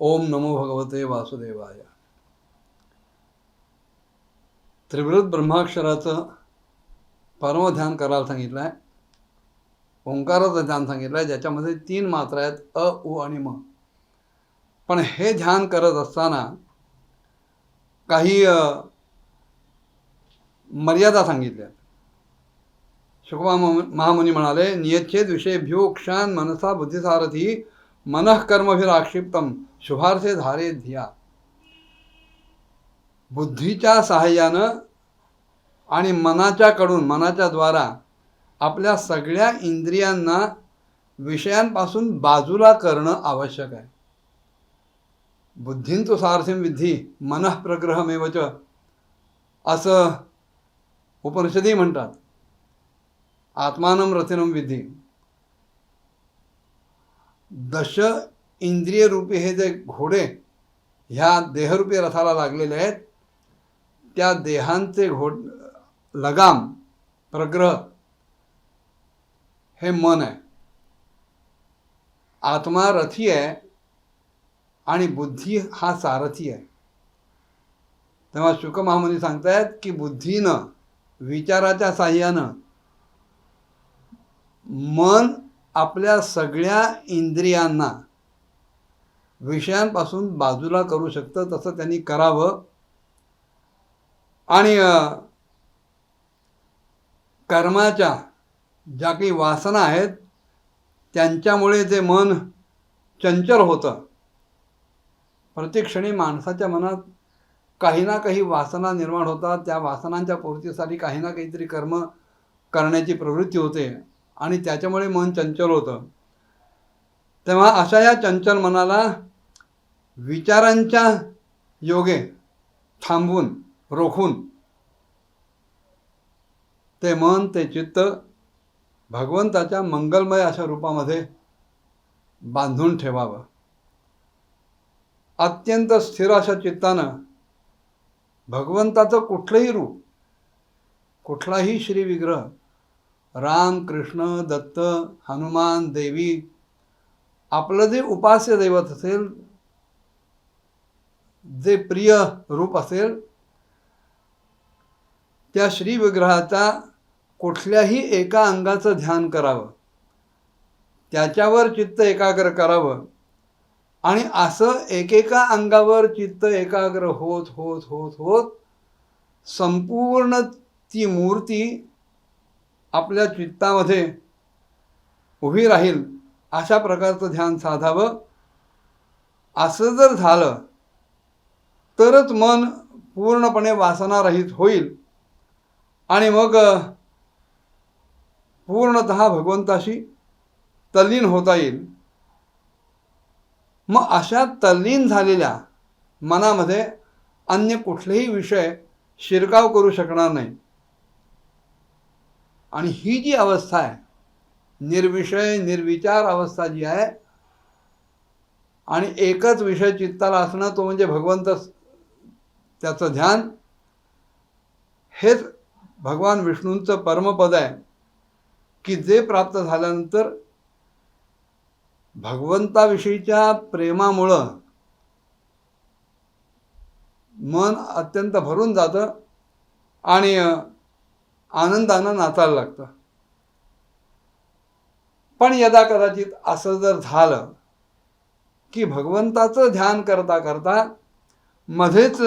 ओम नमो भगवते वासुदेवाय. त्रिवृत ब्रह्माक्षराचं परमध्यान करायला सांगितलं आहे. ओंकाराचं ध्यान सांगितलं आहे, ज्याच्यामध्ये 3 मात्रा आहेत, अ, उ आणि म. पण हे ध्यान करत असताना काही मर्यादा सांगितल्या. शुकमा महामुनी म्हणाले, नियच्छेद विषयभ्यो क्षान मनसा बुद्धिसारथी मनः कर्मभिराक्षिप्तम शुभार्थे धारे धिया. बुद्धीच्या सहाय्यानं आणि मनाच्या द्वारा आपल्या सगळ्या इंद्रियांना विषयांपासून बाजूला करणं आवश्यक आहे. बुद्धींतु सारथिं विद्धी मनः प्रग्रहमेवच असं उपनिषदी म्हणतात. आत्मानं रथिनं विद्धी. दश इंद्रिय रूपी हे जे घोडे ह्या देहरूपी रथाला लागलेले आहेत, त्या देहांचे लगाम प्रग्रह हे मन आहे. आत्मा रथी आहे आणि बुद्धी हा सारथी आहे. तेव्हा शुक महामुनी सांगतायत की बुद्धीनं विचाराच्या साह्यानं मन आपल्या सगळ्या इंद्रियांना विषयांपासून बाजूला करू शकतं. तसं त्यांनी करावं. आणि कर्माच्या ज्या काही वासना आहेत त्यांच्यामुळे जे मन चंचल होतं. प्रत्येक क्षणी माणसाच्या मनात काही ना काही वासना निर्माण होतात. त्या वासनांच्या पूर्तीसाठी काही ना काहीतरी कर्म करण्याची प्रवृत्ती होते आणि त्याच्यामुळे मन चंचल होतं. तेव्हा अशा या चंचल मनाला विचारांच्या योगे थांबवून रोखून ते मन ते चित्त भगवंताच्या मंगलमय अशा रूपामध्ये बांधून ठेवावं. अत्यंत स्थिर अशा चित्तानं भगवंताचं कुठलंही रूप, कुठलाही श्री विग्रह, राम, कृष्ण, दत्त, हनुमान, देवी, आपलं जे उपास्य दैवत असेल, जे प्रिय रूप असेल, त्या श्री विग्रहाचा कुठल्याही एका अंगाचं ध्यान करावं. त्याच्यावर चित्त एकाग्र करावं. आणि असं एकेका अंगावर चित्त एकाग्र होत होत होत होत संपूर्ण ती मूर्ती आपल्या चित्तामध्ये उभी राहील अशा प्रकारचं ध्यान साधावं. असं जर झालं तरच मन पूर्णपणे वासनारहित होईल आणि मग पूर्णतः भगवंताशी तल्लीन होता येईल. मग अशा तल्लीन झालेल्या मनामध्ये अन्य कुठलेही विषय शिरकाव करू शकणार नाही. आणि ही जी अवस्था आहे, निर्विषय निर्विचार अवस्था जी आहे, आणि एकच विषय चित्ताला असणं, तो म्हणजे भगवंत, त्याचं ध्यान, हेच भगवान विष्णूंचं परमपद आहे की जे प्राप्त झाल्यानंतर भगवंताविषयीच्या प्रेमामुळं मन अत्यंत भरून जातं आणि आनंदानं नाचायला लागतं. पण यदा कदाचित असं जर झालं की भगवंताचं ध्यान करता करता मध्येच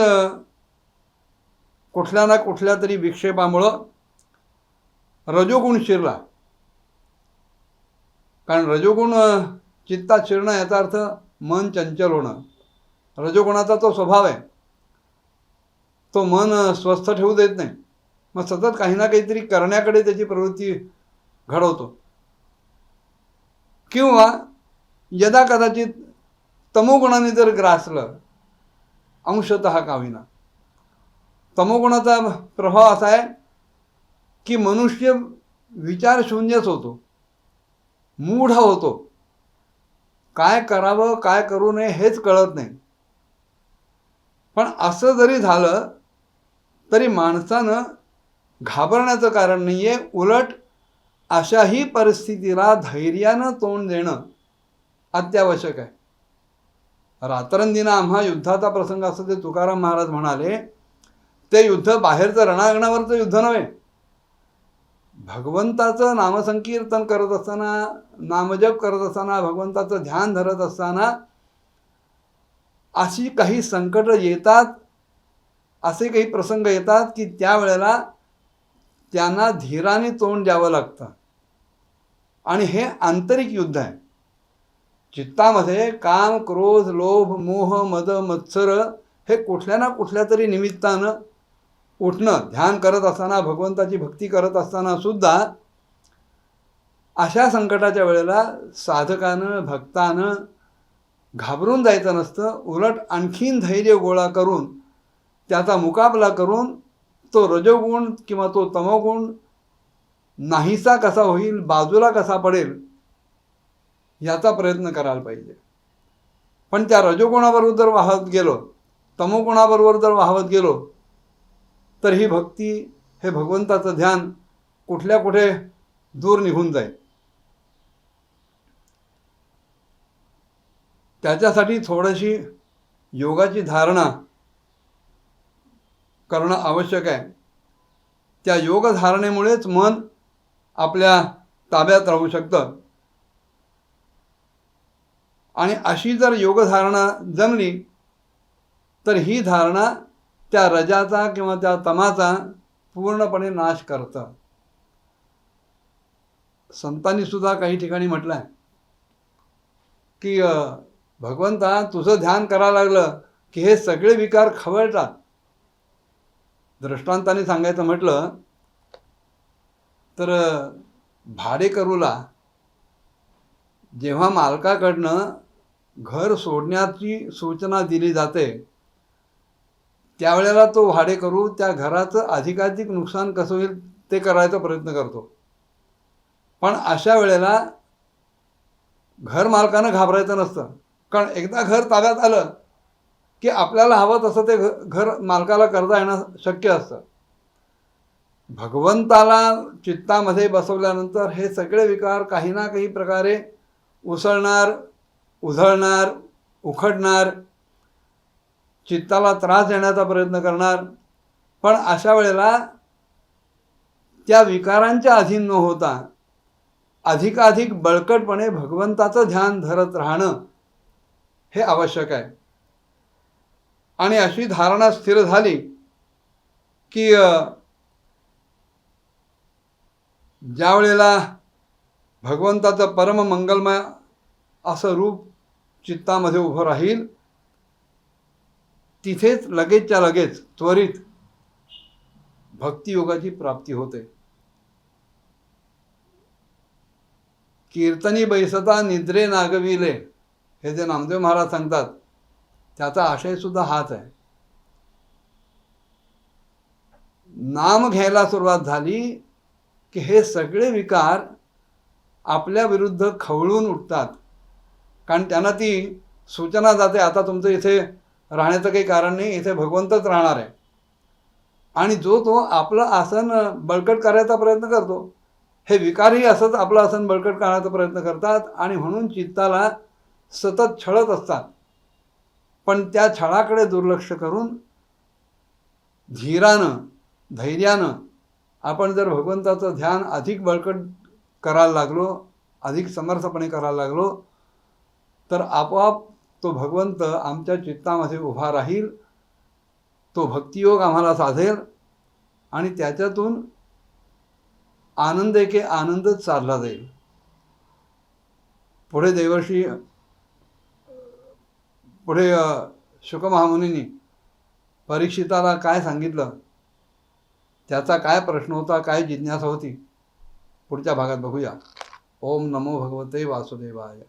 कुठल्या ना कुठल्या तरी विक्षेपामुळं रजोगुण शिरला, कारण रजोगुण चित्तात शिरणं याचा अर्थ मन चंचल होणं. रजोगुणाचा तो स्वभाव आहे, तो मन स्वस्थ ठेवू देत नाही. मग सतत काही ना काहीतरी करण्याकडे त्याची प्रवृत्ती घडवतो. किंवा यदा कदाचित तमोगुणाने जर ग्रासलं, अंशतः का होईना, तमोगुणाचा प्रभाव असा आहे की मनुष्य विचारशून्यच होतो, मूढ होतो. काय करावं काय करू नये हेच कळत नाही. पण असं जरी झालं तरी माणसानं घाबरण्याचं कारण नाही आहे. उलट अशाही परिस्थितीला धैर्यानं तोंड देणं अत्यावश्यक आहे. रात्रंदिना आम्हा युद्धाचा प्रसंग असं ते तुकाराम महाराज म्हणाले. ते युद्ध बाहेरचं रणांगणावरचं युद्ध नव्हे. भगवंताचं नामसंकीर्तन करत असताना, नामजप करत असताना, भगवंताचं ध्यान धरत असताना अशी काही संकट येतात, असे काही प्रसंग येतात की त्यावेळेला त्यांना धीराने तोंड द्यावं लागतं. आणि हे आंतरिक युद्ध आहे. चित्तामध्ये काम, क्रोध, लोभ, मोह, मद, मत्सर हे कुठल्या ना कुठल्या तरी निमित्तानं उठणं. ध्यान करत असताना, भगवंताची भक्ती करत असताना सुद्धा अशा संकटाच्या वेळेला साधकानं, भक्तानं घाबरून जायचं नसतं. उलट आणखीन धैर्य गोळा करून त्याचा मुकाबला करून तो रजोगुण किंवा तो तमोगुण नाहीसा कसा होईल, बाजूला कसा पडेल याचा प्रयत्न करायला पाहिजे. पण त्या रजोगुणाबरोबर जर वाहत गेलो, तमोगुणाबरोबर जर वाहत गेलो, तर ही भक्ती, हे भगवंताचं ध्यान कुठल्या कुठे दूर निघून जाईल. त्याच्यासाठी थोडीशी योगाची धारणा करणं आवश्यक आहे. त्या योगधारणेमुळेच मन आपल्या ताब्यात राहू शकतं. आणि अशी जर योगधारणा जमली तर ही धारणा त्या रजाचा किंवा त्या तमाचा पूर्णपणे नाश करतं. संतांनी सुद्धा काही ठिकाणी म्हटलं आहे की भगवंता तुझं ध्यान करायला लागलं की हे सगळे विकार खवळतात. दृष्टांताने सांगायचं म्हटलं तर भाडेकरूला जेव्हा मालकाकडनं घर सोडण्याची सूचना दिली जाते त्यावेळेला तो भाडेकरू त्या घराचं अधिकाधिक नुकसान कसं होईल ते करायचा प्रयत्न करतो. पण अशा वेळेला घर मालकानं घाबरायचं नसतं. कारण एकदा घर ताब्यात आलं की आपल्याला हवं तसं ते घर मालकाला करता येणं शक्य असतं. भगवंताला चित्तामध्ये बसवल्यानंतर हे सगळे विकार काही ना काही प्रकारे उसळणार, उधळणार, उखडणार, चित्ताला त्रास देण्याचा प्रयत्न करणार. पण अशा वेळेला त्या विकारांच्या अधीन न होता अधिकाधिक बळकटपणे भगवंताचं ध्यान धरत राहणं हे आवश्यक आहे. आणि अशी धारणा स्थिर झाली की ज्या वेळेला भगवंताचं परम मंगलमय असं रूप चित्तामध्ये उभं राहील तिथेच लगेचच्या लगेच त्वरित भक्तियोगाची प्राप्ती होते. कीर्तनी बैसता निद्रे नागविले हे जे नामदेव महाराज सांगतात त्याचा आशयसुद्धा हाच आहे. नाम घ्यायला सुरुवात झाली की हे सगळे विकार आपल्या विरुद्ध खवळून उठतात. कारण त्यांना ती सूचना जाते आता तुमचं इथे राहण्याचं काही कारण नाही, इथे भगवंतच राहणार आहे. आणि जो तो आपलं आसन बळकट करायचा प्रयत्न करतो. हे विकारही असंच आपलं आसन बळकट करण्याचा प्रयत्न करतात आणि म्हणून चित्ताला सतत छळत असतात. पण त्या छळाकडे दुर्लक्ष करून धीरानं, धैर्यानं आपण जर भगवंताचं ध्यान अधिक बळकट करायला लागलो, अधिक समर्थपणे करायला लागलो, तर आपोआप तो भगवंत आमच्या चित्तामध्ये उभा राहील. तो भक्तियोग आम्हाला साधेल आणि त्याच्यातून आनंद एके आनंदच साधला जाईल. पुढे शुक महामुनींनी परीक्षिताला काय सांगितलं, त्याचा काय प्रश्न होता, काय जिज्ञासा होती, पुढच्या भागात बघूया. ओम नमो भगवते वासुदेवाय.